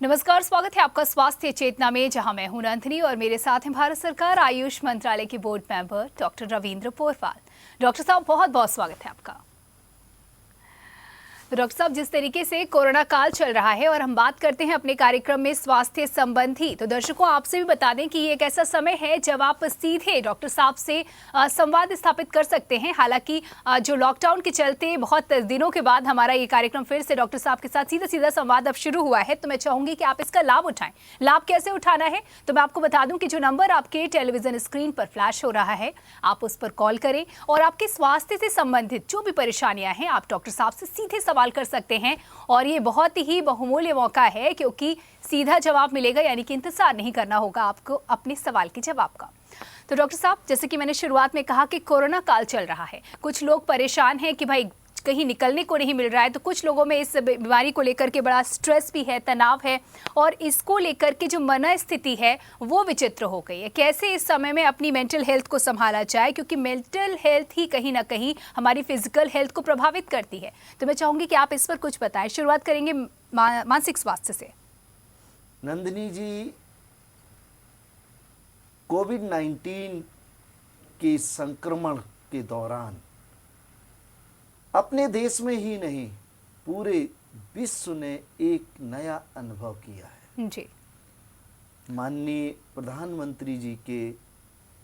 नमस्कार, स्वागत है आपका स्वास्थ्य चेतना में, जहां मैं हूं नंदिनी और मेरे साथ हैं भारत सरकार आयुष मंत्रालय के board member doctor Ravindra Porwal. Doctor साहब, बहुत बहुत स्वागत है आपका। तो डॉक्टर साहब, जिस तरीके से कोरोना काल चल रहा है और हम बात करते हैं अपने कार्यक्रम में स्वास्थ्य संबंधी, तो दर्शकों आपसे भी बता दें कि ये एक ऐसा समय है जब आप सीधे डॉक्टर साहब से संवाद स्थापित कर सकते हैं। हालांकि जो लॉकडाउन के चलते बहुत दिनों के बाद हमारा ये कार्यक्रम फिर से डॉक्टर साहब के साथ सीधा सीधा संवाद अब शुरू हुआ है, तो मैं चाहूंगी कि आप इसका लाभ उठाएं। लाभ कैसे उठाना है, तो मैं आपको बता दूं कि जो नंबर आपके टेलीविजन स्क्रीन पर फ्लैश हो रहा है, आप उस पर कॉल करें और आपके स्वास्थ्य से संबंधित जो भी परेशानियां हैं, आप डॉक्टर साहब से सीधे सवाल कर सकते हैं। और ये बहुत ही बहुमूल्य मौका है, क्योंकि सीधा जवाब मिलेगा, यानी कि इंतजार नहीं करना होगा आपको अपने सवाल के जवाब का। तो डॉक्टर साहब, जैसे कि मैंने शुरुआत में कहा कि कोरोना काल चल रहा है, कुछ लोग परेशान हैं कि भाई कहीं निकलने को नहीं मिल रहा है, तो कुछ लोगों में इस बीमारी को लेकर के बड़ा स्ट्रेस भी है, तनाव है, और इसको लेकर के जो मनस्थिति है वो विचित्र हो गई है। कैसे इस समय में अपनी मेंटल हेल्थ को संभाला जाए, क्योंकि मेंटल हेल्थ ही कहीं ना कहीं हमारी फिजिकल हेल्थ को प्रभावित करती है। तो मैं चाहूंगी कि आप इस पर कुछ बताएं। शुरुआत करेंगे मानसिक स्वास्थ्य से। नंदिनी जी, कोविड-19 के संक्रमण के दौरान अपने देश में ही नहीं, पूरे विश्व ने एक नया अनुभव किया है। जी। माननीय प्रधानमंत्री जी के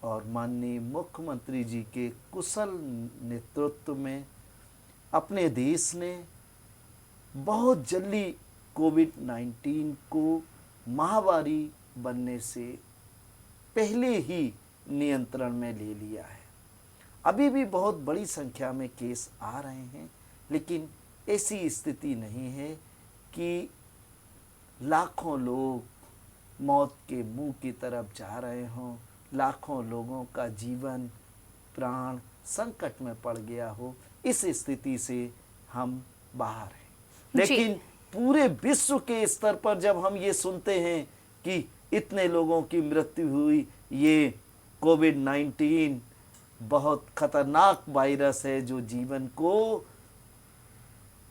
और माननीय मुख्यमंत्री जी के कुशल नेतृत्व में अपने देश ने बहुत जल्दी कोविड-19 को महामारी बनने से पहले ही नियंत्रण में ले लिया है। अभी भी बहुत बड़ी संख्या में केस आ रहे हैं, लेकिन ऐसी स्थिति नहीं है कि लाखों लोग मौत के मुंह की तरफ जा रहे हों, लाखों लोगों का जीवन प्राण संकट में पड़ गया हो। इस स्थिति से हम बाहर हैं, लेकिन पूरे विश्व के स्तर पर जब हम ये सुनते हैं कि इतने लोगों की मृत्यु हुई, ये कोविड-19 बहुत खतरनाक वायरस है जो जीवन को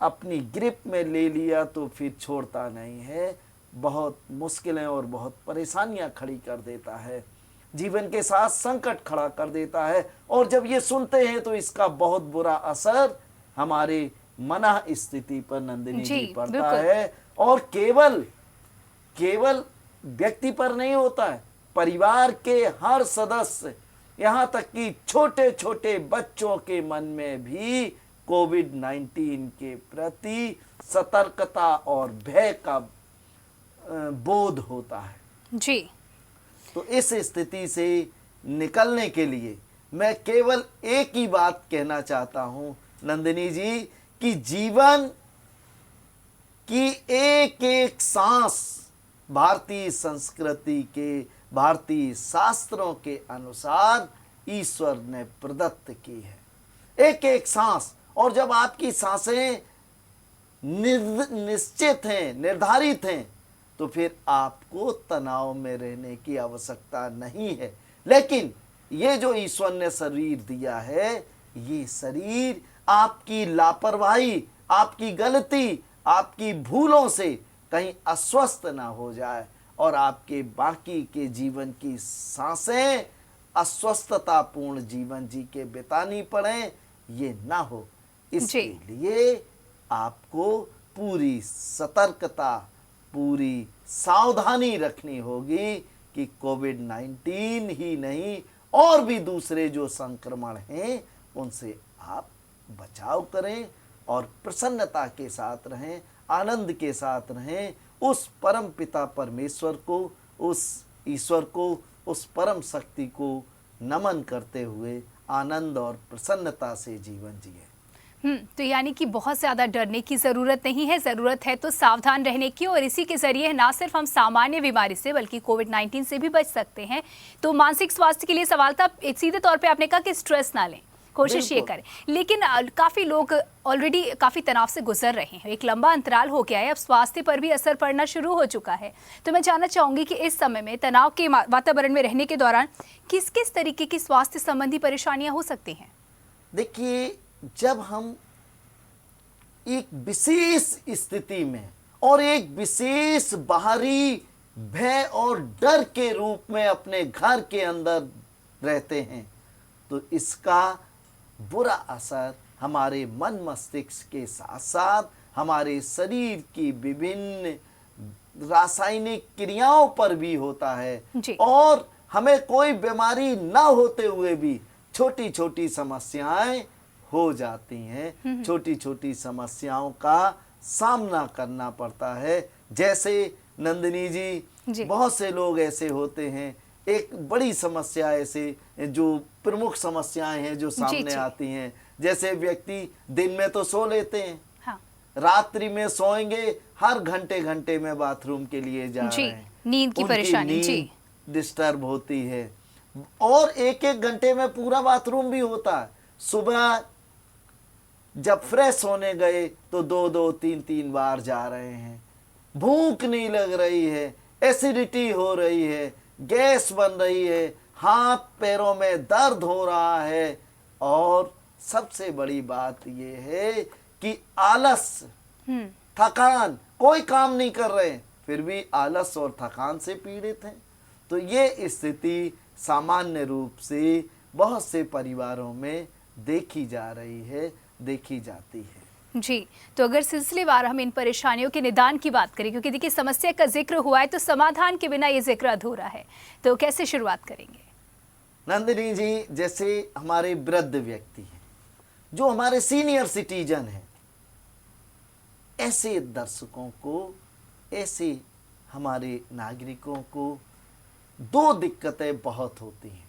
अपनी ग्रिप में ले लिया तो फिर छोड़ता नहीं है, बहुत मुश्किलें और बहुत परेशानियां खड़ी कर देता है, जीवन के साथ संकट खड़ा कर देता है। और जब ये सुनते हैं तो इसका बहुत बुरा असर हमारे मन स्थिति पर नंदिनी जी पड़ता है। और केवल व्यक्ति पर नहीं होता है, परिवार के हर सदस्य, यहाँ तक कि छोटे छोटे बच्चों के मन में भी कोविड-19 के प्रति सतर्कता और भय का बोध होता है। जी। तो इस स्थिति से निकलने के लिए मैं केवल एक ही बात कहना चाहता हूँ नंदिनी जी, कि जीवन की एक एक सांस भारतीय संस्कृति के, भारतीय शास्त्रों के अनुसार ईश्वर ने प्रदत्त की है, एक एक सांस। और जब आपकी सांसें निश्चित हैं, निर्धारित हैं, तो फिर आपको तनाव में रहने की आवश्यकता नहीं है। लेकिन ये जो ईश्वर ने शरीर दिया है, ये शरीर आपकी लापरवाही, आपकी गलती, आपकी भूलों से कहीं अस्वस्थ ना हो जाए और आपके बाकी के जीवन की सांसें अस्वस्थतापूर्ण जीवन जी के बितानी पड़े, ये ना हो। इसके लिए आपको पूरी सतर्कता, पूरी सावधानी रखनी होगी कि कोविड-19 ही नहीं, और भी दूसरे जो संक्रमण हैं उनसे आप बचाव करें और प्रसन्नता के साथ रहें, आनंद के साथ रहें। उस परम पिता परमेश्वर को, उस ईश्वर को, उस परम शक्ति को नमन करते हुए आनंद और प्रसन्नता से जीवन जिए। तो यानी कि बहुत ज़्यादा डरने की ज़रूरत नहीं है, ज़रूरत है तो सावधान रहने की, और इसी के ज़रिए ना सिर्फ हम सामान्य बीमारी से बल्कि कोविड-19 से भी बच सकते हैं। तो मानसिक स्वास्थ्य के लिए सवाल था, एक सीधे तौर पे आपने कहा कि स्ट्रेस ना लें, कोशिश ये करें, लेकिन काफ़ी लोग ऑलरेडी काफ़ी तनाव से गुजर रहे हैं, एक लंबा अंतराल हो गया है, अब स्वास्थ्य पर भी असर पड़ना शुरू हो चुका है। तो मैं जानना चाहूँगी कि इस समय में तनाव के वातावरण में रहने के दौरान किस किस तरीके की स्वास्थ्य संबंधी परेशानियाँ हो सकती हैं? देखिए, जब हम एक विशेष स्थिति में और एक विशेष बाहरी भय और डर के रूप में अपने घर के अंदर रहते हैं, तो इसका बुरा असर हमारे मन मस्तिष्क के साथ साथ हमारे शरीर की विभिन्न रासायनिक क्रियाओं पर भी होता है। जी। और हमें कोई बीमारी ना होते हुए भी छोटी छोटी समस्याएं हो जाती हैं, छोटी छोटी समस्याओं का सामना करना पड़ता है। जैसे नंदिनी जी, बहुत से लोग ऐसे होते हैं, एक बड़ी समस्या ऐसे जो प्रमुख समस्याएं हैं जो सामने आती हैं, जैसे व्यक्ति दिन में तो सो लेते हैं, हाँ। रात्रि में सोएंगे, हर घंटे घंटे में बाथरूम के लिए जा रहे हैं, नींद की परेशानी जी डिस्टर्ब होती है, और एक एक घंटे में पूरा बाथरूम भी होता है। सुबह जब फ्रेश होने गए तो दो दो तीन तीन बार जा रहे हैं, भूख नहीं लग रही है, एसिडिटी हो रही है, गैस बन रही है, हाथ पैरों में दर्द हो रहा है, और सबसे बड़ी बात यह है कि आलस, थकान, कोई काम नहीं कर रहे हैं फिर भी आलस और थकान से पीड़ित हैं। तो ये स्थिति सामान्य रूप से बहुत से परिवारों में देखी जा रही है, देखी जाती है। जी, तो अगर सिलसिलेवार हम इन परेशानियों के निदान की बात करें, क्योंकि देखिए समस्या का जिक्र हुआ है तो समाधान के बिना ये जिक्र अधूरा है, तो कैसे शुरुआत करेंगे? नंदिनी जी, जैसे हमारे वृद्ध व्यक्ति हैं, जो हमारे सीनियर सिटीजन हैं, ऐसे दर्शकों को, ऐसे हमारे नागरिकों को दो दिक्कतें बहुत होती हैं।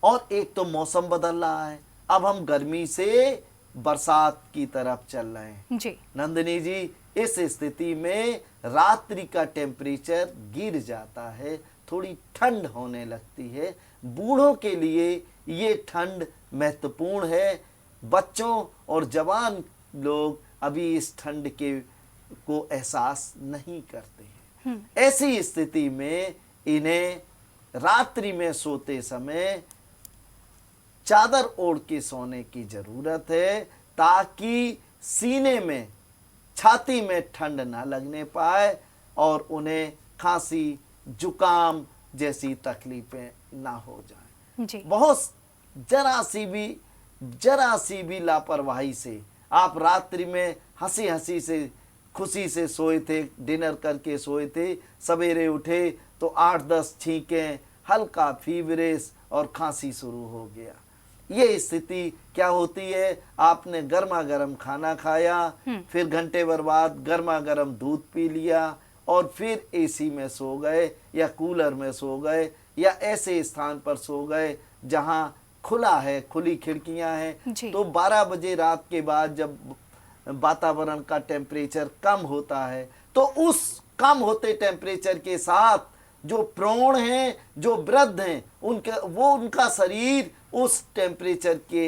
और एक तो मौसम बदल रहा है, अब हम गर्मी से बरसात की तरफ चल रहे हैं जी। नंदिनी जी, इस स्थिति में रात्रि का टेम्परेचर गिर जाता है, थोड़ी ठंड होने लगती है। बूढ़ों के लिए ये ठंड महत्वपूर्ण है, बच्चों और जवान लोग अभी इस ठंड के को एहसास नहीं करते हैं। ऐसी स्थिति में इन्हें रात्रि में सोते समय चादर ओढ़ के सोने की जरूरत है, ताकि सीने में, छाती में ठंड ना लगने पाए और उन्हें खांसी, जुकाम जैसी तकलीफें ना हो जाएं। जी। बहुत जरा सी भी लापरवाही से आप रात्रि में हंसी हंसी से, खुशी से सोए थे, डिनर करके सोए थे, सवेरे उठे तो 8-10 छींकें, हल्का फीवरेस और खांसी शुरू हो गया। ये स्थिति क्या होती है, आपने गर्मा गर्म खाना खाया, फिर घंटे भर बाद गर्मा गर्म दूध पी लिया और फिर एसी में सो गए या कूलर में सो गए या ऐसे स्थान पर सो गए जहां खुला है, खुली खिड़कियां हैं, तो 12 बजे रात के बाद जब वातावरण का टेम्परेचर कम होता है, तो उस कम होते टेम्परेचर के साथ जो प्रौढ़ हैं, जो वृद्ध हैं, उनका शरीर उस टेम्परेचर के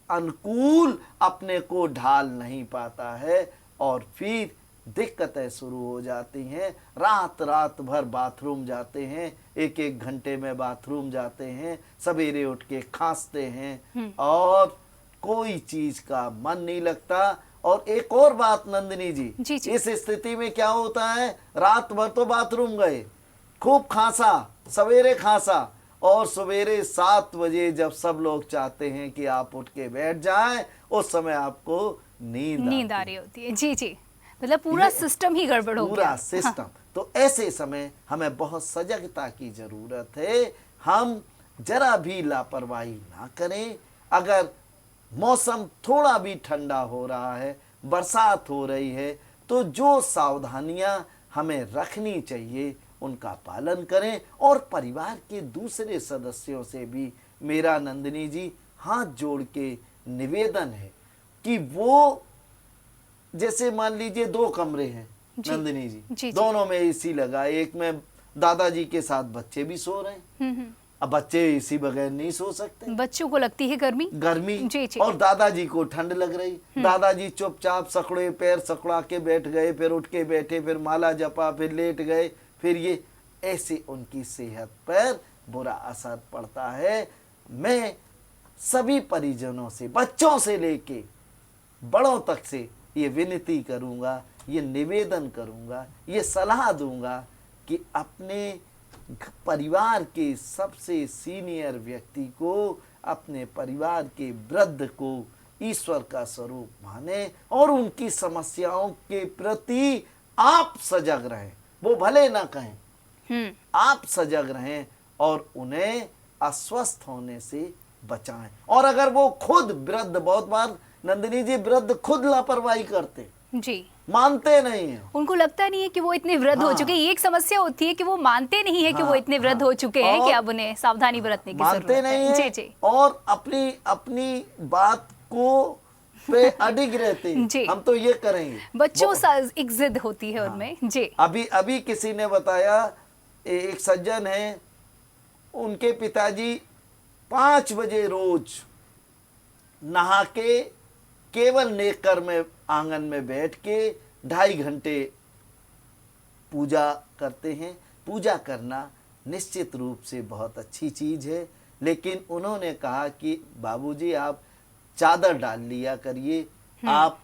अनुकूल अपने को ढाल नहीं पाता है और फिर दिक्कतें शुरू हो जाती हैं। रात रात भर बाथरूम जाते हैं, एक एक घंटे में बाथरूम जाते हैं, सवेरे उठ के खांसते हैं और कोई चीज का मन नहीं लगता। और एक और बात नंदिनी जी, इस स्थिति में क्या होता है, रात भर तो बाथरूम गए, खूब खांसा, सवेरे खांसा, और सवेरे 7 बजे जब सब लोग चाहते हैं कि आप उठ के बैठ जाएं, उस समय आपको नींद आ रही होती है। जी जी, मतलब पूरा सिस्टम ही गड़बड़ हो गया, पूरा सिस्टम। हाँ। तो ऐसे समय हमें बहुत सजगता की जरूरत है, हम जरा भी लापरवाही ना करें। अगर मौसम थोड़ा भी ठंडा हो रहा है, बरसात हो रही है, तो जो सावधानियां हमें रखनी चाहिए उनका पालन करें। और परिवार के दूसरे सदस्यों से भी मेरा नंदिनी जी हाथ जोड़ के निवेदन है कि वो, जैसे मान लीजिए 2 कमरे हैं नंदिनी जी, दोनों में एसी लगा, एक में दादाजी के साथ बच्चे भी सो रहे हैं। अब बच्चे एसी बगैर नहीं सो सकते, बच्चों को लगती है गर्मी, जी। और दादाजी को ठंड लग रही, दादाजी चुपचाप सकड़े पैर सकड़ा के बैठ गए, फिर उठ के बैठे, फिर माला जपा, फिर लेट गए, फिर ये ऐसे उनकी सेहत पर बुरा असर पड़ता है। मैं सभी परिजनों से, बच्चों से लेके बड़ों तक से ये विनती करूँगा, ये निवेदन करूँगा, ये सलाह दूँगा कि अपने परिवार के सबसे सीनियर व्यक्ति को, अपने परिवार के वृद्ध को ईश्वर का स्वरूप माने और उनकी समस्याओं के प्रति आप सजग रहें। वो भले ना कहें, आप सजग रहें और उन्हें अस्वस्थ होने से बचाएं। और अगर वो खुद वृद्ध, बहुत बार नंदिनी जी वृद्ध खुद लापरवाही करते जी, मानते नहीं है, उनको लगता नहीं है कि वो इतने वृद्ध हो चुके हैं। ये एक समस्या होती है कि वो मानते नहीं है कि वो इतने वृद्ध हो चुके हैं कि अब उन्हें सावधानी बरतने की जरूरत मानते नहीं है। है जी जी और अपनी अपनी बात को पे अडिग रहते हैं। जी। हम तो ये करेंगे, बच्चों सा एक जिद होती है उनमें। जी, अभी अभी किसी ने बताया, एक सज्जन है, उनके पिताजी 5 बजे रोज नहा के केवल नेकर में आंगन में बैठ के 2.5 घंटे पूजा करते हैं। पूजा करना निश्चित रूप से बहुत अच्छी चीज़ है, लेकिन उन्होंने कहा कि बाबूजी आप चादर डाल लिया करिए, आप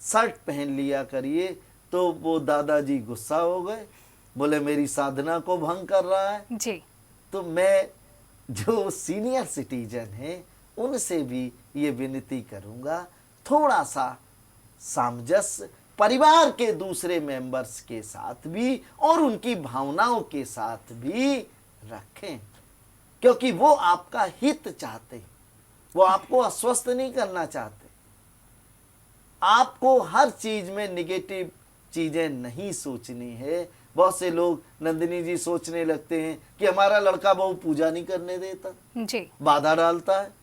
शर्ट पहन लिया करिए। तो वो दादाजी गुस्सा हो गए, बोले मेरी साधना को भंग कर रहा है। जी, तो मैं जो सीनियर सिटीजन हैं उनसे भी ये विनती करूँगा, थोड़ा सा सामंजस्य परिवार के दूसरे मेंबर्स के साथ भी और उनकी भावनाओं के साथ भी रखें, क्योंकि वो आपका हित चाहते हैं, वो आपको अस्वस्थ नहीं करना चाहते। आपको हर चीज में निगेटिव चीजें नहीं सोचनी है। बहुत से लोग नंदिनी जी सोचने लगते हैं कि हमारा लड़का बहू पूजा नहीं करने देता, जी, बाधा डालता है,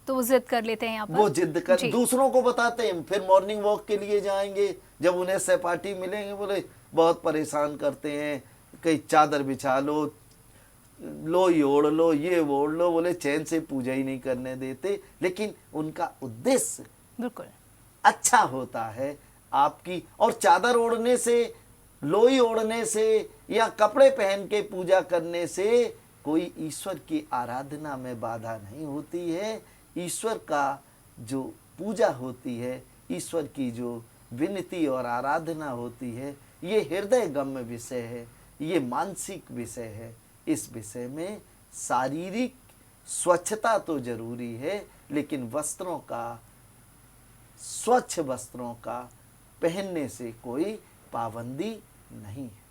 तो वो जिद कर लेते हैं यहाँ पर। वो जिद कर जी। दूसरों को बताते हैं। फिर मॉर्निंग वॉक के लिए जाएंगे, जब उन्हें सहपाठी मिलेंगे बोले बहुत परेशान करते हैं, कहीं चादर बिछा लो, लो ये ओढ़ लो, ये ओढ़ लो, बोले चैन से पूजा ही नहीं करने देते। लेकिन उनका उद्देश्य बिल्कुल अच्छा होता है आपकी। और चादर ओढ़ने से, लोई ओढ़ने से या कपड़े पहन के पूजा करने से कोई ईश्वर की आराधना में बाधा नहीं होती है। ईश्वर का जो पूजा होती है, ईश्वर की जो विनती और आराधना होती है, ये हृदय गम्य विषय है, ये मानसिक विषय है। इस विषय में शारीरिक स्वच्छता तो जरूरी है, लेकिन वस्त्रों का, स्वच्छ वस्त्रों का पहनने से कोई पाबंदी नहीं है।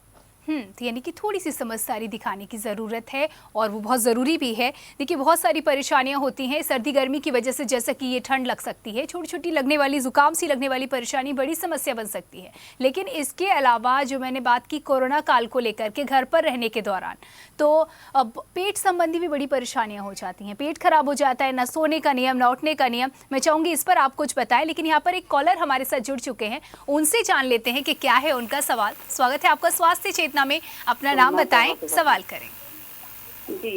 तो यानी कि थोड़ी सी समझदारी दिखाने की ज़रूरत है और वो बहुत ज़रूरी भी है। देखिए बहुत सारी परेशानियां होती हैं सर्दी गर्मी की वजह से, जैसे कि ये ठंड लग सकती है, छोटी छोटी लगने वाली जुकाम सी लगने वाली परेशानी बड़ी समस्या बन सकती है। लेकिन इसके अलावा जो मैंने बात की कोरोना काल को लेकर के घर पर रहने के दौरान, तो अब पेट संबंधी भी बड़ी परेशानियाँ हो जाती हैं। पेट खराब हो जाता है, ना सोने का नियम, ना उठने का नियम। मैं चाहूँगी इस पर आप कुछ बताएं, लेकिन यहाँ पर एक कॉलर हमारे साथ जुड़ चुके हैं, उनसे जान लेते हैं कि क्या है उनका सवाल। स्वागत है आपका स्वास्थ्य चेतना में, अपना नाम बताएं, सवाल करें। जी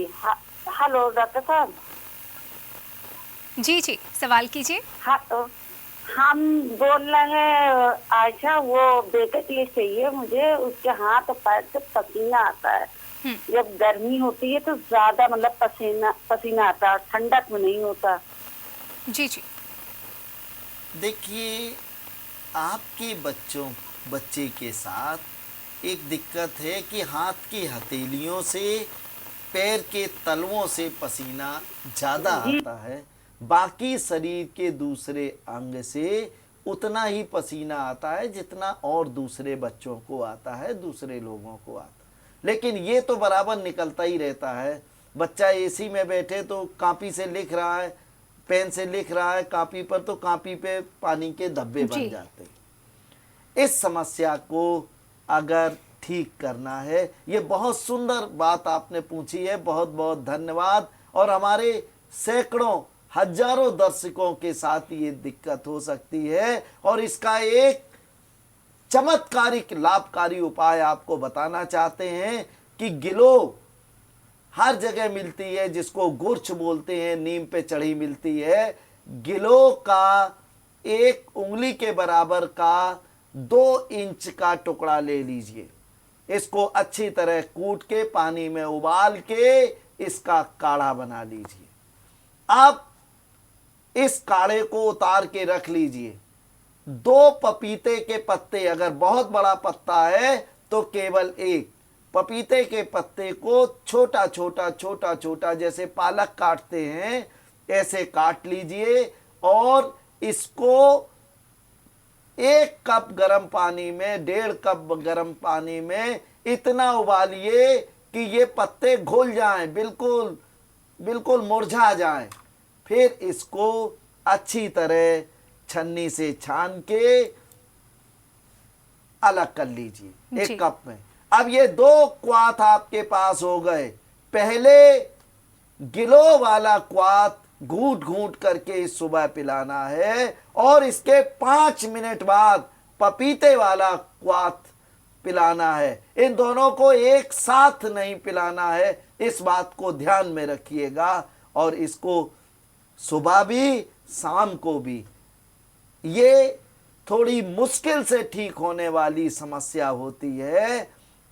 हेलो डॉक्टर साहब। जी जी, सवाल कीजिए। हम बोल रहे हैं आयशा, वो बेटे के लिए चाहिए मुझे। उसके हाथ और पैर से पसीना आता है, जब गर्मी होती है तो ज्यादा मतलब पसीना आता है, ठंडक में नहीं होता। जी जी, देखिए आपके बच्चे के साथ एक दिक्कत है कि हाथ की हथेलियों से, पैर के तलवों से पसीना ज़्यादा आता है। बाकी शरीर के दूसरे अंग से उतना ही पसीना आता है जितना और दूसरे बच्चों को आता है, दूसरे लोगों को आता है। लेकिन ये तो बराबर निकलता ही रहता है। बच्चा एसी में बैठे तो कापी से लिख रहा है, पेन से लिख रहा है कापी पर, तो कापी पे पानी के धब्बे बन जाते हैं। इस समस्या को अगर ठीक करना है, ये बहुत सुंदर बात आपने पूछी है, बहुत बहुत धन्यवाद। और हमारे सैकड़ों हजारों दर्शकों के साथ ये दिक्कत हो सकती है और इसका एक चमत्कारिक लाभकारी उपाय आपको बताना चाहते हैं कि गिलो हर जगह मिलती है, जिसको गुर्छ बोलते हैं, नीम पे चढ़ी मिलती है। गिलो का 1 उंगली के बराबर का 2 इंच का टुकड़ा ले लीजिए। इसको अच्छी तरह कूट के पानी में उबाल के इसका काढ़ा बना लीजिए। अब इस काढ़े को उतार के रख लीजिए। 2 पपीते के पत्ते, अगर बहुत बड़ा पत्ता है तो केवल 1 पपीते के पत्ते को छोटा छोटा छोटा छोटा जैसे पालक काटते हैं ऐसे काट लीजिए और इसको 1 कप गर्म पानी में 1.5 कप गर्म पानी में इतना उबालिए कि ये पत्ते घुल जाएं, बिल्कुल बिल्कुल मुरझा जाएं। फिर इसको अच्छी तरह छन्नी से छान के अलग कर लीजिए 1 कप में। अब ये 2 क्वाथ आपके पास हो गए। पहले गिलो वाला क्वाथ घूंट घूंट करके इस सुबह पिलाना है और इसके 5 मिनट बाद पपीते वाला क्वाथ पिलाना है। इन दोनों को एक साथ नहीं पिलाना है, इस बात को ध्यान में रखिएगा। और इसको सुबह भी शाम को भी। ये थोड़ी मुश्किल से ठीक होने वाली समस्या होती है।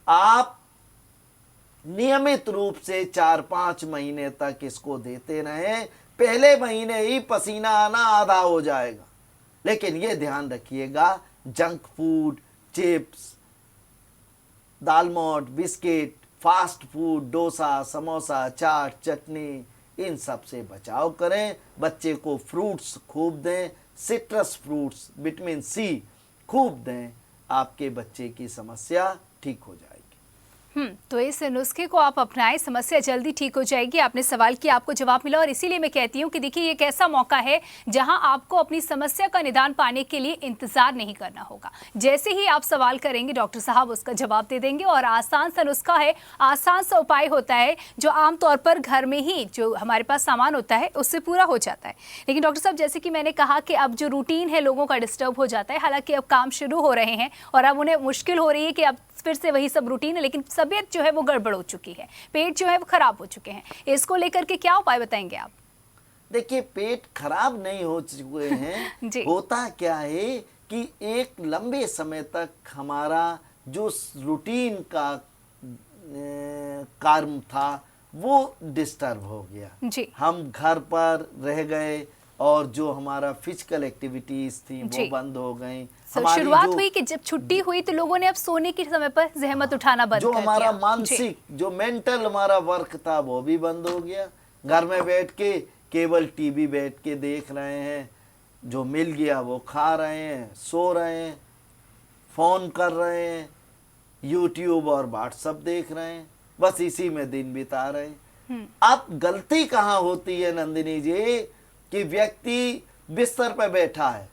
आप नियमित रूप से 4-5 महीने तक इसको देते रहें। पहले महीने ही पसीना आना आधा हो जाएगा, लेकिन ये ध्यान रखिएगा जंक फूड, चिप्स, दालमोट, biscuit, fast food, dosa, samosa, chaat, chutney, इन सब से बचाव करें। बच्चे को फ्रूट्स खूब दें, सिट्रस फ्रूट्स, विटामिन सी खूब दें। आपके बच्चे की समस्या ठीक हो जाएगी। तो इस नुस्खे को आप अपनाएं, समस्या जल्दी ठीक हो जाएगी। आपने सवाल किया, आपको जवाब मिला और इसीलिए मैं कहती हूँ कि देखिए ये एक ऐसा मौका है जहां आपको अपनी समस्या का निदान पाने के लिए इंतजार नहीं करना होगा। जैसे ही आप सवाल करेंगे डॉक्टर साहब उसका जवाब दे देंगे और आसान सा नुस्खा है, आसान सा उपाय होता है जो आमतौर पर घर में ही जो हमारे पास सामान होता है उससे पूरा हो जाता है। लेकिन डॉक्टर साहब जैसे कि मैंने कहा कि अब जो रूटीन है लोगों का डिस्टर्ब हो जाता है। हालांकि अब काम शुरू हो रहे हैं और अब उन्हें मुश्किल हो रही है कि अब फिर से वही सब रूटीन है, लेकिन तबीयत जो है वो गड़बड़ हो चुकी है, पेट जो है वो खराब हो चुके हैं। इसको लेकर के क्या उपाय बताएंगे आप? देखिए पेट खराब नहीं हो चुके हैं होता क्या है कि एक लंबे समय तक हमारा जो रूटीन का कार्य था वो डिस्टर्ब हो गया जी। हम घर पर रह गए और जो हमारा फिजिकल एक्टिविटीज थी वो बंद हो गई। शुरुआत हुई कि जब छुट्टी हुई तो लोगों ने अब सोने के समय पर जहमत उठाना बंद कर दिया। जो हमारा मानसिक जो मेंटल हमारा वर्क था वो भी बंद हो गया। घर में बैठ के केवल टीवी बैठ के देख रहे हैं, जो मिल गया वो खा रहे हैं, सो रहे हैं, फोन कर रहे हैं, यूट्यूब और व्हाट्सएप देख रहे हैं, बस इसी में दिन बिता रहे हैं। अब गलती कहाँ होती है नंदिनी जी कि व्यक्ति बिस्तर पे बैठा है,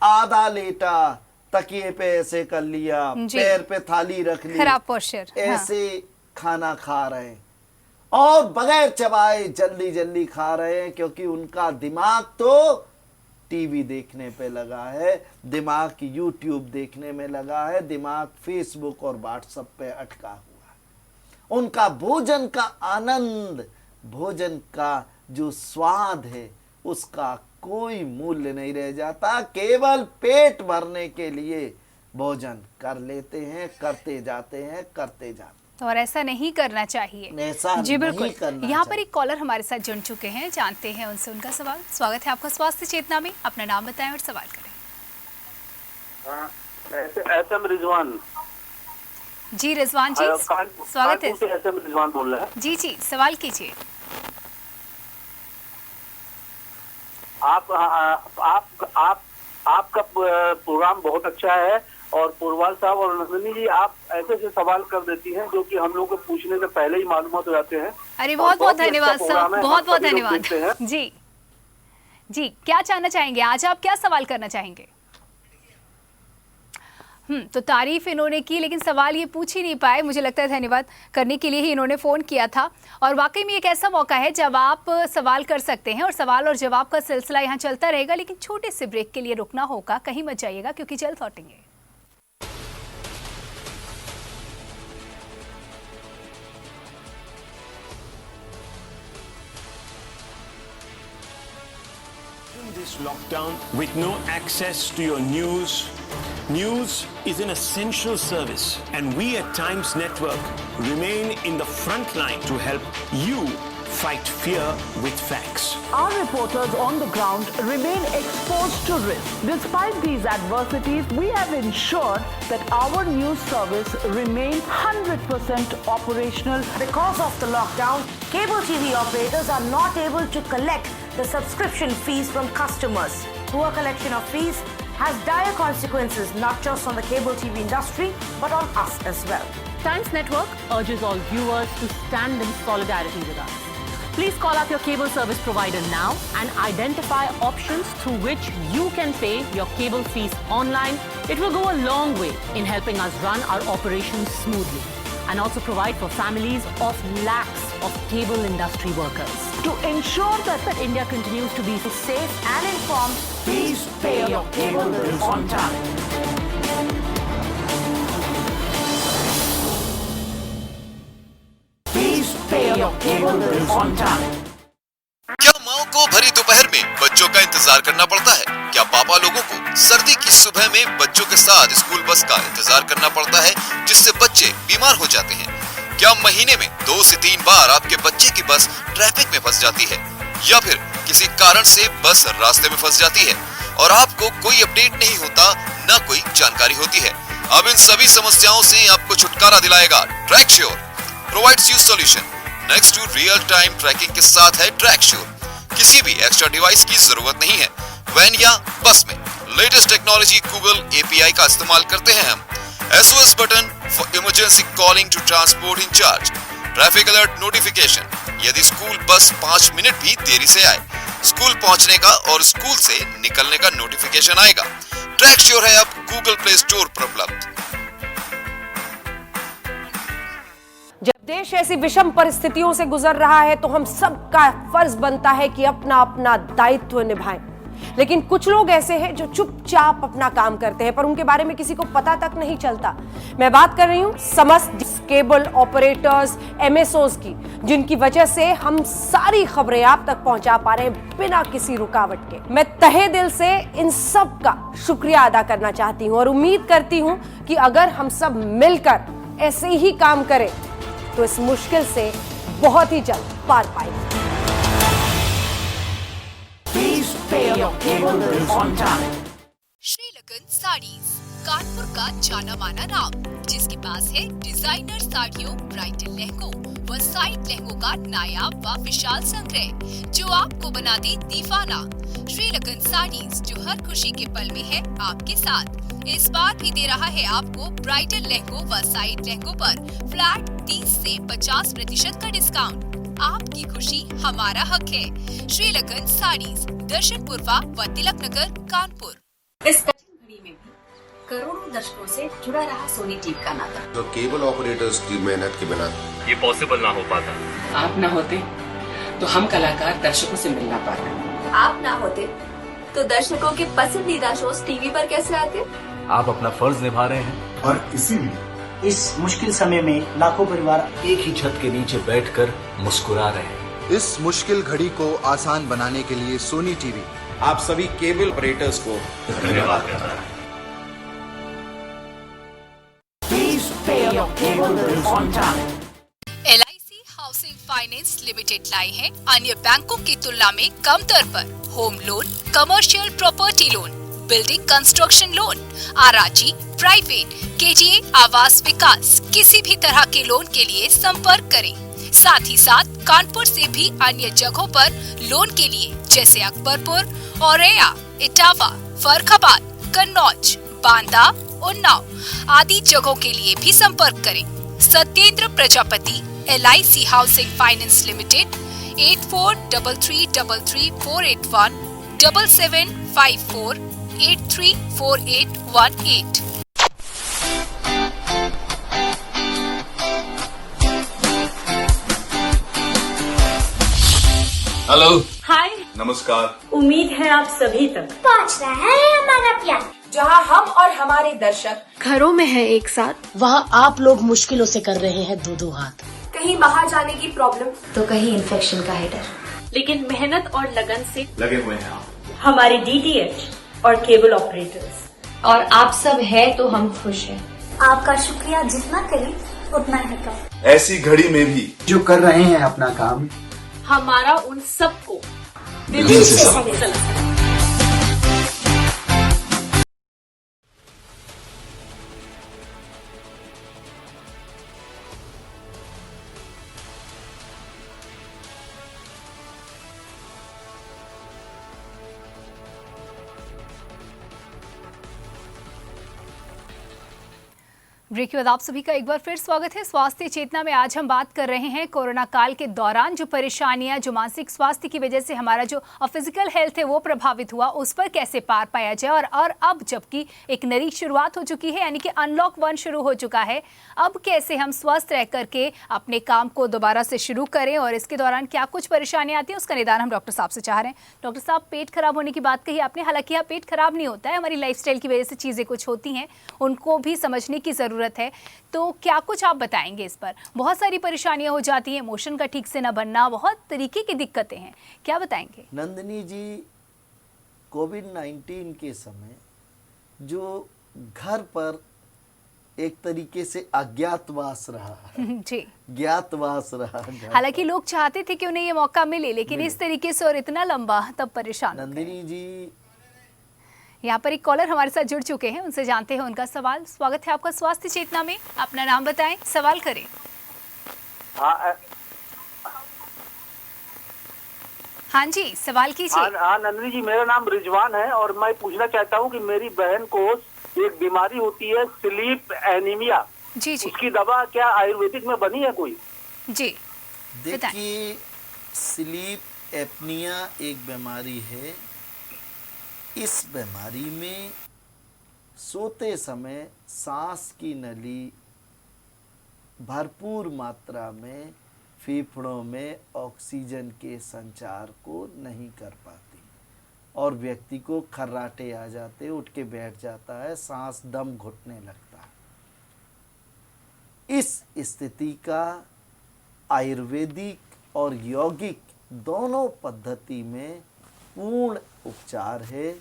आधा लेटा, तकिए पे ऐसे कर लिया, पैर पे थाली रख ली, खराब पोस्चर, ऐसे खाना खा रहे हैं और बगैर चबाए जल्दी जल्दी खा रहे हैं क्योंकि उनका दिमाग तो टीवी देखने पे लगा है, दिमाग यूट्यूब देखने में लगा है, दिमाग फेसबुक और व्हाट्सएप पे अटका हुआ है। उनका भोजन का आनंद, भोजन का जो स्वाद है उसका कोई मूल्य नहीं रह जाता। केवल पेट भरने के लिए भोजन कर लेते हैं, करते जाते हैं, करते जाते हैं। और ऐसा नहीं करना चाहिए। ऐसा जी बिल्कुल। यहाँ पर चाहिए। एक कॉलर हमारे साथ जुड़ चुके हैं, जानते हैं उनसे उनका सवाल। स्वागत है आपका स्वास्थ्य चेतना में, अपना नाम बताएं और सवाल करें। एसएम रिजवान। जी रिजवान जी स्वागत है। एसएम रिजवान बोल रहा है। जी जी सवाल कीजिए। आपका प्रोग्राम बहुत अच्छा है और पुरवाल साहब और नंदिनी जी आप ऐसे ऐसे सवाल कर देती हैं जो कि हम लोग को पूछने से पहले ही मालूमात हो जाते हैं। अरे बहुत बहुत धन्यवाद सर, बहुत बहुत धन्यवाद। जी जी क्या जानना चाहेंगे आज, आप क्या सवाल करना चाहेंगे? तो तारीफ इन्होंने की लेकिन सवाल ये पूछ ही नहीं पाए। मुझे लगता है धन्यवाद करने के लिए ही इन्होंने फ़ोन किया था। और वाकई में एक ऐसा मौका है जब आप सवाल कर सकते हैं और सवाल और जवाब का सिलसिला यहाँ चलता रहेगा, लेकिन छोटे से ब्रेक के लिए रुकना होगा, कहीं मत जाइएगा क्योंकि जल्द लौटेंगे। This lockdown with no access to your news. News is an essential service and we at Times Network remain in the front line to help you fight fear with facts. Our reporters on the ground remain exposed to risk. Despite these adversities, we have ensured that our news service remains 100% operational. Because of the lockdown, cable TV operators are not able to collect the subscription fees from customers. Poor collection of fees has dire consequences not just on the cable TV industry but on us as well. Times Network urges all viewers to stand in solidarity with us. Please call up your cable service provider now and identify options through which you can pay your cable fees online. It will go a long way in helping us run our operations smoothly and also provide for families of lakhs of cable industry workers. To ensure that India continues to be Safe and informed, please pay your cable bills on time. Please pay your cable bills on time. क्या माओ को भरी दोपहर में बच्चों का इंतजार करना पड़ता है? क्या पापा लोगों को सर्दी की सुबह में बच्चों के साथ स्कूल बस का इंतजार करना पड़ता है, जिससे बच्चे बीमार हो जाते हैं? क्या महीने में 2 से 3 बार आपके बच्चे की बस ट्रैफिक में फंस जाती है या फिर किसी कारण से बस रास्ते में फंस जाती है और आपको कोई अपडेट नहीं होता, न कोई जानकारी होती है? अब इन सभी समस्याओं से आपको छुटकारा दिलाएगा Tracksure, provides you solution. Next to real time tracking के साथ है ट्रैकश्योर। किसी भी एक्स्ट्रा डिवाइस की जरूरत नहीं है। वैन या बस में लेटेस्ट टेक्नोलॉजी गूगल API का इस्तेमाल करते हैं हम। SOS button for emergency calling to transport incharge, traffic alert notification यदि स्कूल बस 5 मिनट भी देरी से आए, स्कूल पहुंचने का और स्कूल से निकलने का नोटिफिकेशन आएगा। ट्रैकश्योर है अब गूगल प्ले स्टोर पर उपलब्ध। जब देश ऐसी विषम परिस्थितियों से गुजर रहा है तो हम सबका फर्ज बनता है कि अपना अपना दायित्व निभाएं। लेकिन कुछ लोग ऐसे हैं जो चुपचाप अपना काम करते हैं पर उनके बारे में किसी को पता तक नहीं चलता। मैं बात कर रही हूं समस्त केबल ऑपरेटर्स, MSOs की, जिनकी वजह से हम सारी खबरें आप तक पहुंचा पा रहे हैं बिना किसी रुकावट के। मैं तहे दिल से इन सब का शुक्रिया अदा करना चाहती हूं और उम्मीद करती हूं कि अगर हम सब मिलकर ऐसे ही काम करें तो इस मुश्किल से बहुत ही जल्द पार पाएंगे। श्रीलकन साड़ीज, कानपुर का जाना माना नाम, जिसके पास है डिजाइनर साड़ियों, ब्राइडल लहंगों व साइड लहंगों का नायाब व विशाल संग्रह, जो आपको बना दे दीवाना। श्रीलकन साड़ीज, जो हर खुशी के पल में है आपके साथ, इस बार भी दे रहा है आपको ब्राइडल लहंगों व साइड लहंगों पर फ्लैट 30 से 50% का डिस्काउंट। आपकी खुशी हमारा हक है। श्रीलकन साड़ीज, दर्शन पूर्वा व तिलक नगर, कानपुर। इस कठिन घड़ी में भी करोड़ों दर्शकों से जुड़ा रहा सोनी टीवी का नाता। तो केबल ऑपरेटर्स की मेहनत के बिना ये पॉसिबल ना हो पाता। आप ना होते तो हम कलाकार दर्शकों से मिल ना पाते। आप ना होते तो दर्शकों के पसंदीदा शोज टीवी पर कैसे आते। आप अपना फर्ज निभा रहे हैं और इसीलिए इस मुश्किल समय में लाखों परिवार एक ही छत के नीचे बैठकर मुस्कुरा रहे हैं। इस मुश्किल घड़ी को आसान बनाने के लिए सोनी टीवी आप सभी केबल ऑपरेटर्स को धन्यवाद करता है। LIC हाउसिंग फाइनेंस लिमिटेड लाई है अन्य बैंकों की तुलना में कम दर पर home loan, commercial property loan, building construction loan, आराजी, प्राइवेट, KGA, आवास विकास, किसी भी तरह के लोन के लिए संपर्क करें। साथ ही साथ कानपुर से भी अन्य जगहों पर लोन के लिए जैसे अकबरपुर, औरैया, इटावा, फर्रुखाबाद, कन्नौज, बांदा, उन्नाव आदि जगहों के लिए भी संपर्क करें। Satyendra Prajapati, LIC housing finance limited, 8433333481, 7754834818। Hello, hi, नमस्कार। उम्मीद है आप सभी तक पहुंच रहा है हमारा प्यार। जहां हम और हमारे दर्शक घरों में हैं एक साथ, वहां आप लोग मुश्किलों से कर रहे हैं दो हाथ। कहीं बाहर जाने की प्रॉब्लम तो कहीं इन्फेक्शन का है डर, लेकिन मेहनत और लगन से लगे हुए हैं आप, हमारे DTH और केबल ऑपरेटर्स, और आप सब है तो हम खुश हैं। आपका शुक्रिया जितना करें उतना है कम। ऐसी घड़ी में भी जो कर रहे हैं अपना काम, हमारा उन सबको दिल से समझना। ब्रेक के बाद आप सभी का एक बार फिर स्वागत है स्वास्थ्य चेतना में। आज हम बात कर रहे हैं कोरोना काल के दौरान जो परेशानियां, जो मानसिक स्वास्थ्य की वजह से हमारा जो फिजिकल हेल्थ है वो प्रभावित हुआ, उस पर कैसे पार पाया जाए। और अब जबकि एक नई शुरुआत हो चुकी है, यानी कि अनलॉक 1 शुरू हो चुका है, अब कैसे हम स्वस्थ रह करके अपने काम को दोबारा से शुरू करें और इसके दौरान क्या कुछ परेशानियां आती हैं उसका निदान हम डॉक्टर साहब से चाह रहे हैं। डॉक्टर साहब, पेट खराब होने की बात कही आपने, हालांकि यहाँ पेट खराब नहीं होता है, हमारी लाइफस्टाइल की वजह से चीज़ें कुछ होती हैं, उनको भी समझने की ज़रूरत है। तो क्या कुछ आप बताएंगे इस पर? बहुत सारी परेशानियां हो जाती हैं, मोशन का ठीक से न बनना, बहुत तरीके की दिक्कतें हैं, क्या बताएंगे? नंदिनी जी, कोविड-19 के समय जो घर पर एक तरीके से अज्ञातवास रहा जी, ज्ञातवास रहा। हालांकि लोग चाहते थे कि उन्हें ये मौका मिले, लेकिन इस तरीके से और इतना लंबा, तब परेशान। नंदिनी जी, यहाँ पर एक कॉलर हमारे साथ जुड़ चुके हैं, उनसे जानते हैं उनका सवाल। स्वागत है आपका स्वास्थ्य चेतना में, अपना नाम बताएं, सवाल करें। हाँ जी, सवाल कीजिए। हाँ नंदिनी जी, मेरा नाम रिजवान है और मैं पूछना चाहता हूँ कि मेरी बहन को एक बीमारी होती है स्लीप एनीमिया। जी। उसकी दवा क्या आयुर्वेदिक में बनी है कोई? जी, देखिए, स्लीप एपनिया एक बीमारी है। इस बीमारी में सोते समय सांस की नली भरपूर मात्रा में फेफड़ों में ऑक्सीजन के संचार को नहीं कर पाती और व्यक्ति को खर्राटे आ जाते, उठ के बैठ जाता है, सांस दम घुटने लगता है। इस स्थिति का आयुर्वेदिक और यौगिक दोनों पद्धति में पूर्ण उपचार है,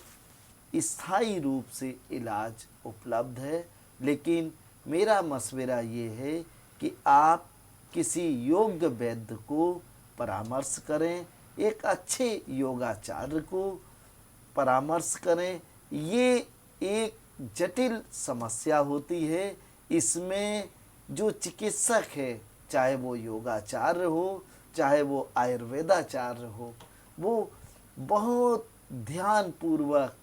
स्थायी रूप से इलाज उपलब्ध है। लेकिन मेरा मशवरा ये है कि आप किसी योग्य वैद्य को परामर्श करें, एक अच्छे योगाचार्य को परामर्श करें। ये एक जटिल समस्या होती है, इसमें जो चिकित्सक है, चाहे वो योगाचार्य हो, चाहे वो आयुर्वेदाचार्य हो, वो बहुत ध्यान पूर्वक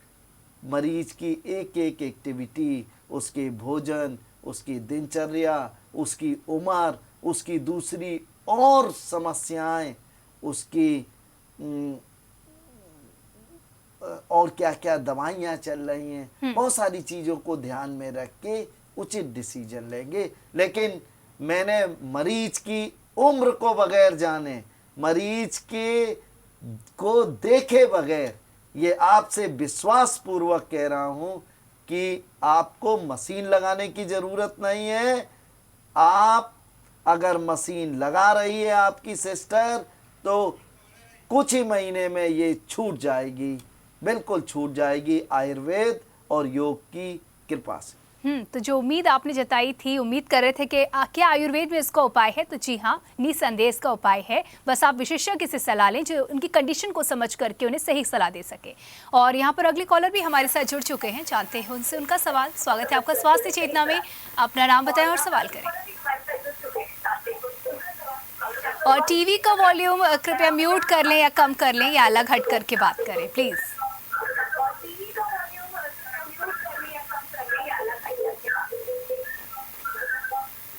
मरीज की एक एक एक्टिविटी, उसके भोजन, उसकी दिनचर्या, उसकी उम्र, उसकी दूसरी और समस्याएं, उसकी और क्या क्या दवाइयाँ चल रही हैं, बहुत सारी चीज़ों को ध्यान में रख के उचित डिसीजन लेंगे। लेकिन मैंने मरीज की उम्र को बगैर जाने, मरीज के को देखे बगैर ये आपसे विश्वास पूर्वक कह रहा हूं कि आपको मशीन लगाने की जरूरत नहीं है। आप अगर मशीन लगा रही है आपकी सिस्टर, तो कुछ ही महीने में ये छूट जाएगी, बिल्कुल छूट जाएगी आयुर्वेद और योग की कृपा से। तो जो उम्मीद आपने जताई थी, उम्मीद कर रहे थे कि क्या आयुर्वेद में इसका उपाय है, तो जी हाँ, निसंदेह इसका उपाय है। बस आप विशेषज्ञ से सलाह लें जो उनकी कंडीशन को समझ करके उन्हें सही सलाह दे सके। और यहाँ पर अगले कॉलर भी हमारे साथ जुड़ चुके हैं, जानते हैं उनसे उनका सवाल। स्वागत है आपका स्वास्थ्य चेतना में, अपना नाम बताएं और सवाल करें। और टीवी का वॉल्यूम कृपया म्यूट कर लें या कम कर लें या अलग हट करके बात करें प्लीज।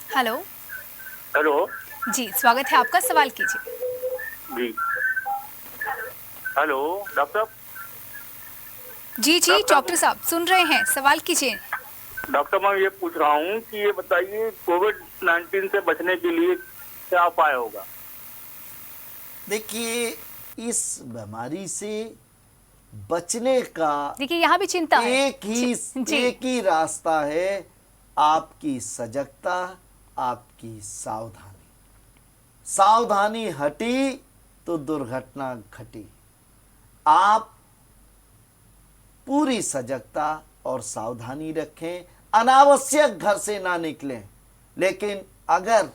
हेलो हेलो जी, स्वागत है आपका, सवाल कीजिए। जी हेलो डॉक्टर। जी डॉक्टर साहब सुन रहे हैं, सवाल कीजिए। डॉक्टर, मैं ये पूछ रहा हूँ कि ये बताइए कोविड-19 से बचने के लिए क्या उपाय होगा? देखिए, इस बीमारी से बचने का देखिए यहाँ भी चिंता है। एक ही रास्ता है, आपकी सजगता, आपकी सावधानी। सावधानी हटी तो दुर्घटना घटी। आप पूरी सजगता और सावधानी रखें, अनावश्यक घर से ना निकलें। लेकिन अगर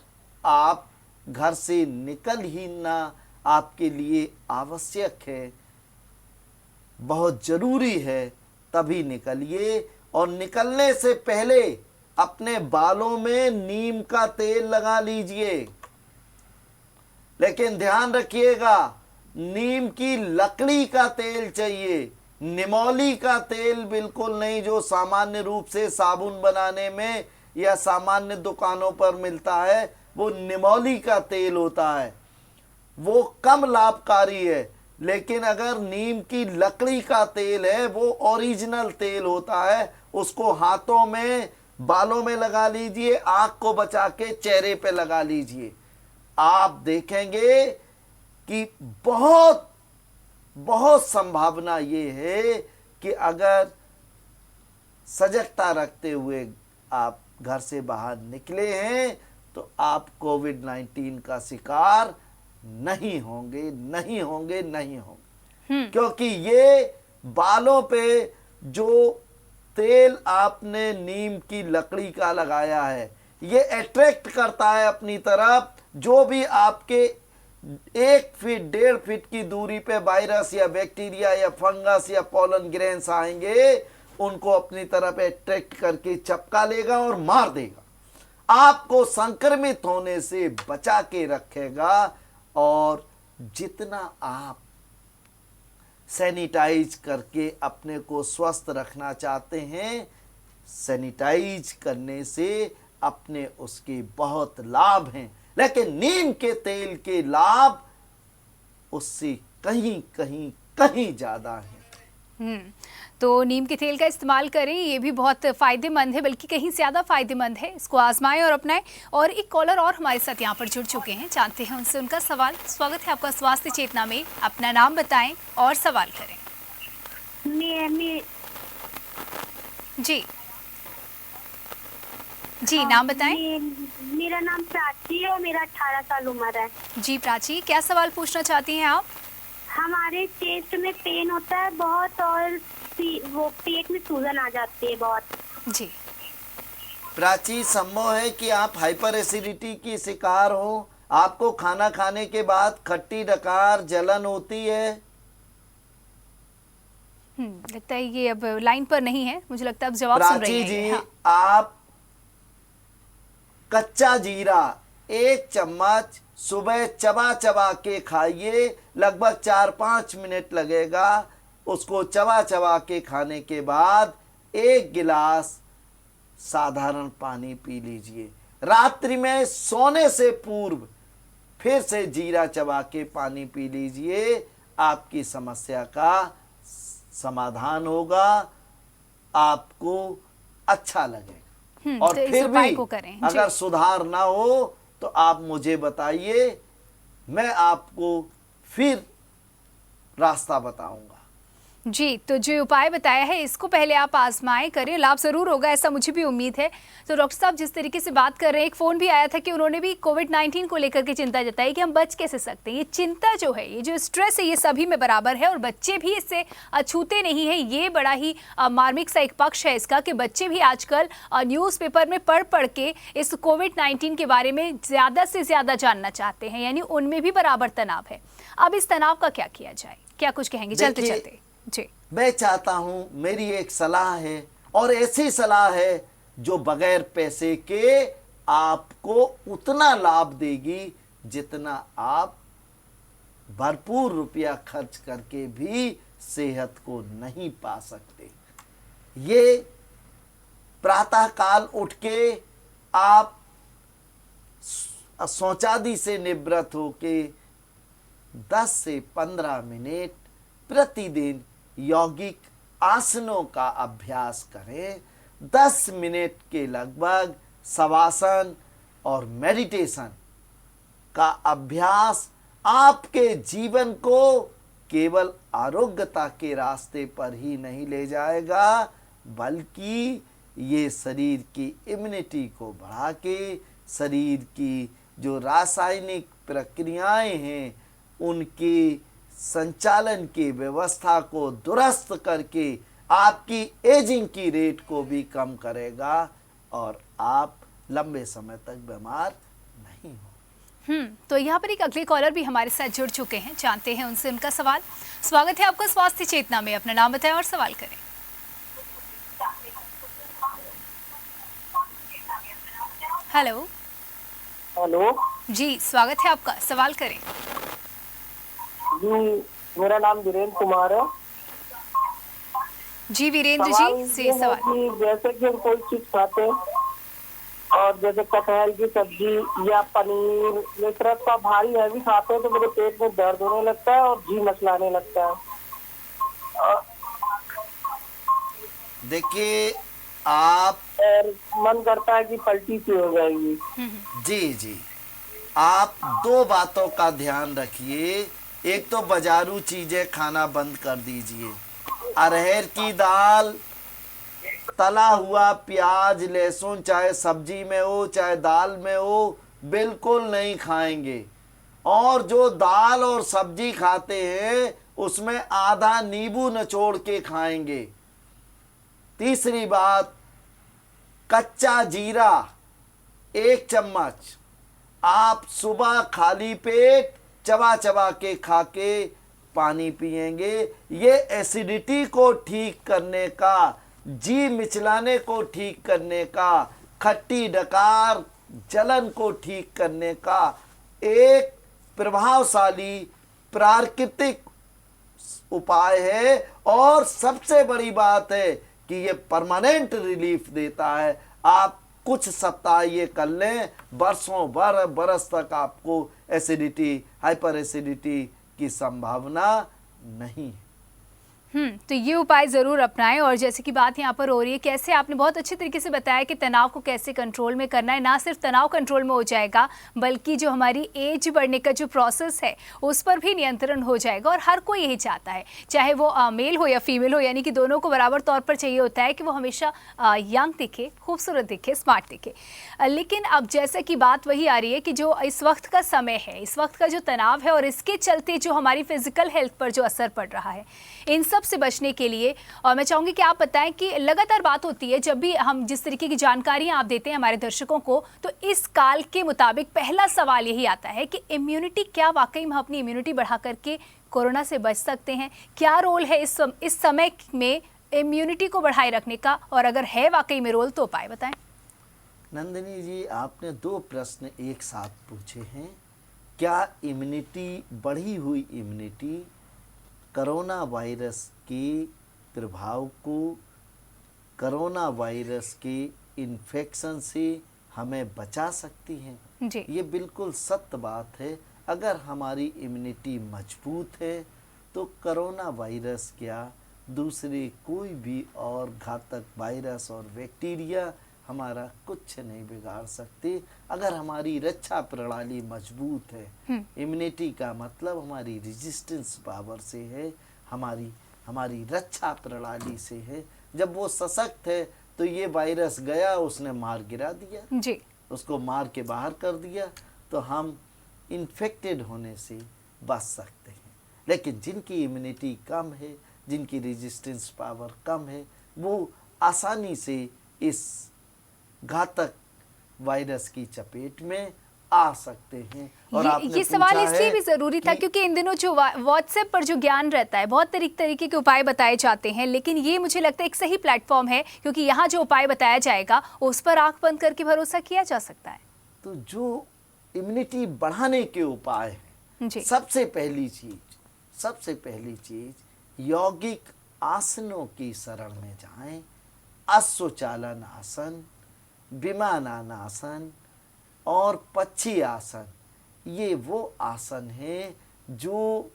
आप घर से निकल ही ना आपके लिए आवश्यक है, बहुत जरूरी है, तभी निकलिए। और निकलने से पहले अपने बालों में नीम का तेल लगा लीजिए। लेकिन ध्यान रखिएगा, नीम की लकड़ी का तेल चाहिए, निमौली का तेल बिल्कुल नहीं, जो सामान्य रूप से साबुन बनाने में या सामान्य दुकानों पर मिलता है, वो निमौली का तेल होता है, वो कम लाभकारी है। लेकिन अगर नीम की लकड़ी का तेल है, वो ओरिजिनल तेल होता है, उसको हाथों में, बालों में लगा लीजिए, आंख को बचा के चेहरे पे लगा लीजिए। आप देखेंगे कि बहुत बहुत संभावना ये है कि अगर सजगता रखते हुए आप घर से बाहर निकले हैं तो आप कोविड-19 का शिकार नहीं होंगे, नहीं होंगे, नहीं होंगे। क्योंकि ये बालों पे जो तेल आपने नीम की लकड़ी का लगाया है, ये अट्रैक्ट करता है अपनी तरफ। जो भी आपके 1 फीट 1.5 फीट की दूरी पे वायरस या बैक्टीरिया या फंगस या पोलन ग्रेन्स आएंगे, उनको अपनी तरफ अट्रैक्ट करके चपका लेगा और मार देगा, आपको संक्रमित होने से बचा के रखेगा। और जितना आप सैनिटाइज करके अपने को स्वस्थ रखना चाहते हैं, सैनिटाइज करने से अपने उसके बहुत लाभ हैं, लेकिन नीम के तेल के लाभ उससे कहीं कहीं कहीं ज्यादा हैं। तो नीम के तेल का इस्तेमाल करें, ये भी बहुत फ़ायदेमंद है, बल्कि कहीं ज़्यादा फ़ायदेमंद है। इसको आजमाएं और अपनाएं। और एक कॉलर और हमारे साथ यहाँ पर जुड़ चुके हैं, जानते हैं उनसे उनका सवाल। स्वागत है आपका स्वास्थ्य चेतना में, अपना नाम बताएं और सवाल करें। जी नाम बताएं। मेरा नाम प्राची है और मेरा 18 साल उम्र है। जी प्राची, क्या सवाल पूछना चाहती हैं आप? हमारे चेस्ट में पेन होता है बहुत, और वो पेट में सूजन आ जाती है बहुत। जी प्राची, संभव है कि आप हाइपर एसिडिटी की शिकार हो। आपको खाना खाने के बाद खट्टी डकार जलन होती है। लगता है ये अब लाइन पर नहीं है, मुझे लगता है अब जवाब सुन रही हैं। प्राची जी, आप कच्चा जीरा 1 चम्मच सुबह चबा चबा के खाइए, लगभग 4-5 मिनट लगेगा। उसको चबा चबा के खाने के बाद 1 गिलास साधारण पानी पी लीजिए। रात्रि में सोने से पूर्व फिर से जीरा चबा के पानी पी लीजिए, आपकी समस्या का समाधान होगा, आपको अच्छा लगेगा। और तो फिर भी को करें। अगर सुधार ना हो तो आप मुझे बताइए, मैं आपको फिर रास्ता बताऊंगा। जी, तो जो उपाय बताया है इसको पहले आप आजमाएं, करें, लाभ ज़रूर होगा, ऐसा मुझे भी उम्मीद है। तो डॉक्टर साहब जिस तरीके से बात कर रहे हैं, एक फ़ोन भी आया था कि उन्होंने भी कोविड-19 को लेकर के चिंता जताई कि हम बच कैसे सकते हैं। ये चिंता जो है, ये जो स्ट्रेस है, ये सभी में बराबर है और बच्चे भी इससे अछूते नहीं हैं। ये बड़ा ही मार्मिक सा एक पक्ष है इसका कि बच्चे भी आजकल न्यूज़पेपर में पढ़ के इस कोविड-19 के बारे में ज़्यादा से ज़्यादा जानना चाहते हैं, यानी उनमें भी बराबर तनाव है। अब इस तनाव का क्या किया जाए, क्या कुछ कहेंगे चलते चलते? जी, मैं चाहता हूं, मेरी एक सलाह है और ऐसी सलाह है जो बगैर पैसे के आपको उतना लाभ देगी जितना आप भरपूर रुपया खर्च करके भी सेहत को नहीं पा सकते। ये प्रातः काल उठ के आप शौचादि से निवृत्त होके 10 से 15 मिनट प्रतिदिन यौगिक आसनों का अभ्यास करें। 10 मिनट के लगभग शवासन और मेडिटेशन का अभ्यास आपके जीवन को केवल आरोग्यता के रास्ते पर ही नहीं ले जाएगा, बल्कि ये शरीर की इम्यूनिटी को बढ़ा के शरीर की जो रासायनिक प्रक्रियाएं हैं उनकी संचालन की व्यवस्था को दुरुस्त करके आपकी एजिंग की रेट को भी कम करेगा और आप लंबे समय तक बीमार नहीं हो। तो यहाँ पर एक अगले कॉलर भी हमारे साथ जुड़ चुके हैं, जानते हैं उनसे उनका सवाल। स्वागत है आपका स्वास्थ्य चेतना में, अपना नाम बताएं और सवाल करें। हेलो। हेलो जी, स्वागत है आपका, सवाल करें। जी, मेरा नाम वीरेंद्र कुमार है। जी वीरेंद्र जी, से सवाल। जैसे कि हम कोई चीज खाते हैं और जैसे कटहल की सब्जी या पनीर ये तरह का भारी हैवी खाते हैं तो मेरे पेट में दर्द होने लगता है और जी मचलाने लगता है। देखिए, आप और मन करता है कि पलटी सी हो जाएगी। जी, आप दो बातों का ध्यान रखिए। एक तो बाजारू चीजें खाना बंद कर दीजिए। अरहर की दाल, तला हुआ प्याज लहसुन, चाहे सब्जी में हो चाहे दाल में हो, बिल्कुल नहीं खाएंगे। और जो दाल और सब्जी खाते हैं उसमें आधा नींबू निचोड़ के खाएंगे। तीसरी बात, कच्चा जीरा 1 चम्मच आप सुबह खाली पेट चबा चबा के खा के पानी पिएंगे। ये एसिडिटी को ठीक करने का, जी मिचलाने को ठीक करने का, खट्टी डकार जलन को ठीक करने का एक प्रभावशाली प्राकृतिक उपाय है। और सबसे बड़ी बात है कि ये परमानेंट रिलीफ देता है। आप कुछ सप्ताह ये कर लें, बरसों बरस तक आपको एसिडिटी, हाइपर एसिडिटी की संभावना नहीं। तो ये उपाय ज़रूर अपनाएं। और जैसे कि बात यहाँ पर हो रही है, कैसे आपने बहुत अच्छे तरीके से बताया कि तनाव को कैसे कंट्रोल में करना है। ना सिर्फ तनाव कंट्रोल में हो जाएगा, बल्कि जो हमारी एज बढ़ने का जो प्रोसेस है उस पर भी नियंत्रण हो जाएगा। और हर कोई यही चाहता है, चाहे वो मेल हो या फीमेल हो, यानी कि दोनों को बराबर तौर पर चाहिए होता है कि वो हमेशा यंग दिखे, खूबसूरत दिखे, स्मार्ट दिखे। लेकिन अब जैसे कि बात वही आ रही है कि जो इस वक्त का समय है, इस वक्त का जो तनाव है और इसके चलते जो हमारी फिजिकल हेल्थ पर जो असर पड़ रहा है, इन सब से बचने के लिए, और मैं चाहूंगी कि आप बताएं कि लगातार बात होती है जब भी हम जिस तरीके की जानकारियां आप देते हैं हमारे दर्शकों को, तो इस काल के मुताबिक पहला सवाल यही आता है कि इम्यूनिटी, क्या वाकई में अपनी इम्यूनिटी बढ़ा करके कोरोना से बच सकते हैं? क्या रोल है इस समय में इम्यूनिटी को बढ़ाए रखने का, और अगर है वाकई में रोल तो उपाय बताएं। नंदिनी जी, आपने 2 प्रश्न एक साथ पूछे हैं। क्या इम्यूनिटी, बढ़ी हुई इम्यूनिटी कोरोना वायरस के प्रभाव को, कोरोना वायरस के इन्फेक्शन से हमें बचा सकती हैं? जी। ये बिल्कुल सत्य बात है। अगर हमारी इम्यूनिटी मजबूत है तो कोरोना वायरस क्या, दूसरे कोई भी और घातक वायरस और बैक्टीरिया हमारा कुछ नहीं बिगाड़ सकते। अगर हमारी रक्षा प्रणाली मजबूत है, इम्यूनिटी का मतलब हमारी रेजिस्टेंस पावर से है, हमारी रक्षा प्रणाली से है। जब वो सशक्त है तो ये वायरस गया, उसने मार गिरा दिया जी, उसको मार के बाहर कर दिया, तो हम इन्फेक्टेड होने से बच सकते हैं। लेकिन जिनकी इम्यूनिटी कम है, जिनकी रेजिस्टेंस पावर कम है, वो आसानी से इस घातक वायरस की चपेट में आ सकते हैं। और ये सवाल इसलिए भी जरूरी था क्योंकि इन दिनों जो व्हाट्सएप पर जो ज्ञान रहता है, बहुत तरीके के उपाय बताए जाते हैं, लेकिन ये मुझे लगता है एक सही प्लेटफॉर्म है, क्योंकि यहाँ जो उपाय बताया जाएगा उस पर आंख बंद करके भरोसा किया जा सकता है। तो जो इम्यूनिटी बढ़ाने के उपाय हैं, सबसे पहली चीज यौगिक आसनों की शरण में जाएं। अश्वचालन आसन, विमानान आसन और पक्षी आसन, ये वो आसन हैं जो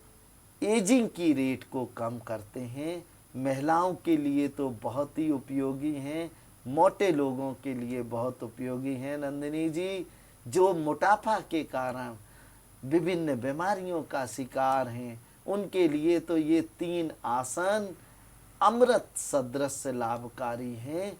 एजिंग की रेट को कम करते हैं। महिलाओं के लिए तो बहुत ही उपयोगी हैं, मोटे लोगों के लिए बहुत उपयोगी हैं। नंदिनी जी, जो मोटापा के कारण विभिन्न बीमारियों का शिकार हैं, उनके लिए तो ये 3 आसन अमृत सदृश लाभकारी हैं।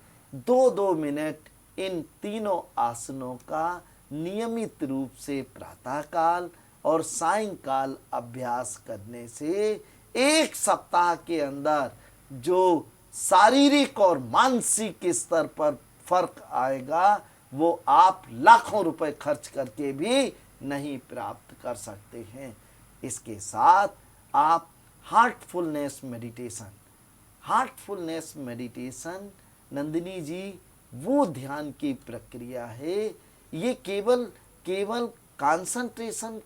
2-2 मिनट इन तीनों आसनों का नियमित रूप से प्रातःकाल और सायंकाल अभ्यास करने से 1 सप्ताह के अंदर जो शारीरिक और मानसिक स्तर पर फर्क आएगा, वो आप लाखों रुपए खर्च करके भी नहीं प्राप्त कर सकते हैं। इसके साथ आप हार्टफुलनेस मेडिटेशन नंदिनी जी वो ध्यान की प्रक्रिया है, ये केवल कंसंट्रेशन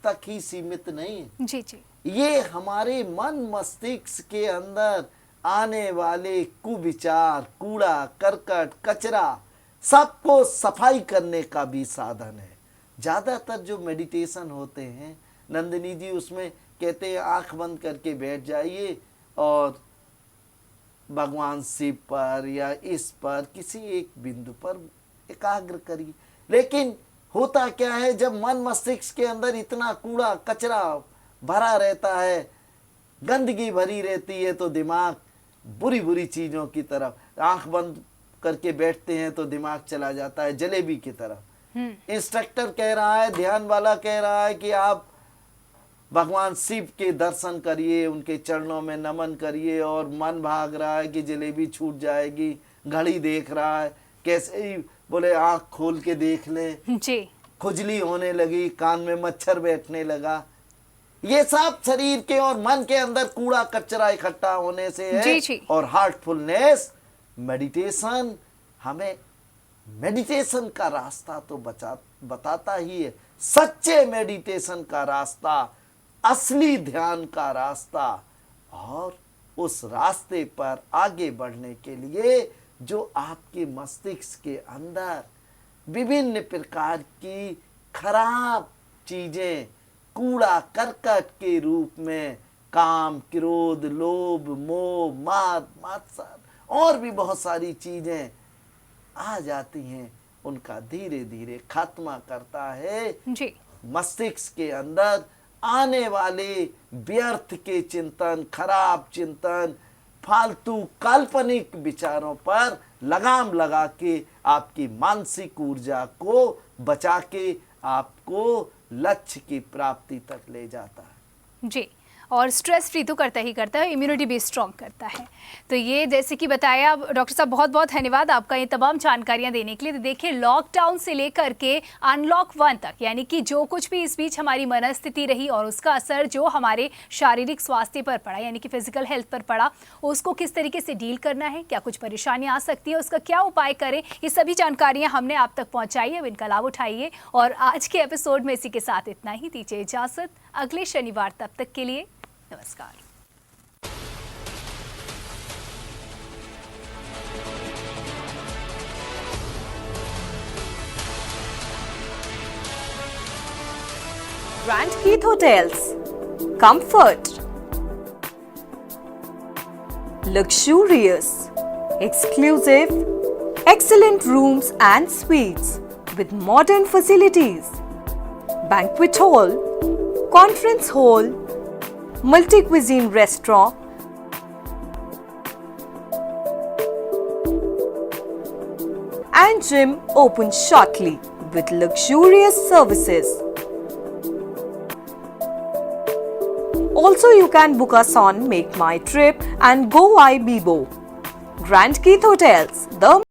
तक ही सीमित नहीं है। जी जी, ये हमारे मन मस्तिष्क के अंदर आने वाले कुविचार, कूड़ा करकट, कचरा सबको सफाई करने का भी साधन है। ज़्यादातर जो मेडिटेशन होते हैं नंदिनी जी, उसमें कहते हैं आंख बंद करके बैठ जाइए और भगवान शिव पर या इस पर किसी एक बिंदु पर एकाग्र करिए। लेकिन होता क्या है, जब मन मस्तिष्क के अंदर इतना कूड़ा कचरा भरा रहता है, गंदगी भरी रहती है, तो दिमाग बुरी बुरी चीज़ों की तरफ, आंख बंद करके बैठते हैं तो दिमाग चला जाता है जलेबी की तरफ। इंस्ट्रक्टर कह रहा है, ध्यान वाला कह रहा है कि आप भगवान शिव के दर्शन करिए, उनके चरणों में नमन करिए, और मन भाग रहा है कि जलेबी छूट जाएगी, घड़ी देख रहा है, कैसे ही बोले आंख खोल के देख ले जी, खुजली होने लगी, कान में मच्छर बैठने लगा। ये सब शरीर के और मन के अंदर कूड़ा कचरा इकट्ठा होने से है। जी जी। और हार्टफुलनेस मेडिटेशन हमें मेडिटेशन का रास्ता तो बताता ही है, सच्चे मेडिटेशन का रास्ता, असली ध्यान का रास्ता। और उस रास्ते पर आगे बढ़ने के लिए जो आपके मस्तिष्क के अंदर विभिन्न प्रकार की खराब चीजें कूड़ा करकट के रूप में काम, क्रोध, लोभ, मोह, मात्सर्य और भी बहुत सारी चीजें आ जाती हैं, उनका धीरे धीरे खात्मा करता है जी। मस्तिष्क के अंदर आने वाले व्यर्थ के चिंतन, खराब चिंतन, फालतू काल्पनिक विचारों पर लगाम लगा के आपकी मानसिक ऊर्जा को बचा के आपको लक्ष्य की प्राप्ति तक ले जाता है। जी, और स्ट्रेस फ्री तो करता ही करता है, इम्यूनिटी भी स्ट्रॉन्ग करता है। तो ये जैसे कि बताया डॉक्टर साहब, बहुत बहुत धन्यवाद आपका ये तमाम जानकारियां देने के लिए। तो देखिए, लॉकडाउन से लेकर के अनलॉक 1 तक, यानी कि जो कुछ भी इस बीच हमारी मनस्थिति रही और उसका असर जो हमारे शारीरिक स्वास्थ्य पर पड़ा, यानी कि फिजिकल हेल्थ पर पड़ा, उसको किस तरीके से डील करना है, क्या कुछ परेशानियां आ सकती है, उसका क्या उपाय करें, ये सभी जानकारियाँ हमने आप तक पहुँचाई। अब इनका लाभ उठाइए। और आज के एपिसोड में इसी के साथ इतना ही। दीजिए इजाज़त, अगले शनिवार तब तक के लिए नमस्कार। Grand Keith Hotels. Comfort. Luxurious. Exclusive. Excellent rooms and suites with modern facilities. Banquet hall. Conference hall. Multi-cuisine restaurant. And gym open shortly with luxurious services. Also, you can book us on Make My Trip and Go iBibo. Grand Keith Hotels, the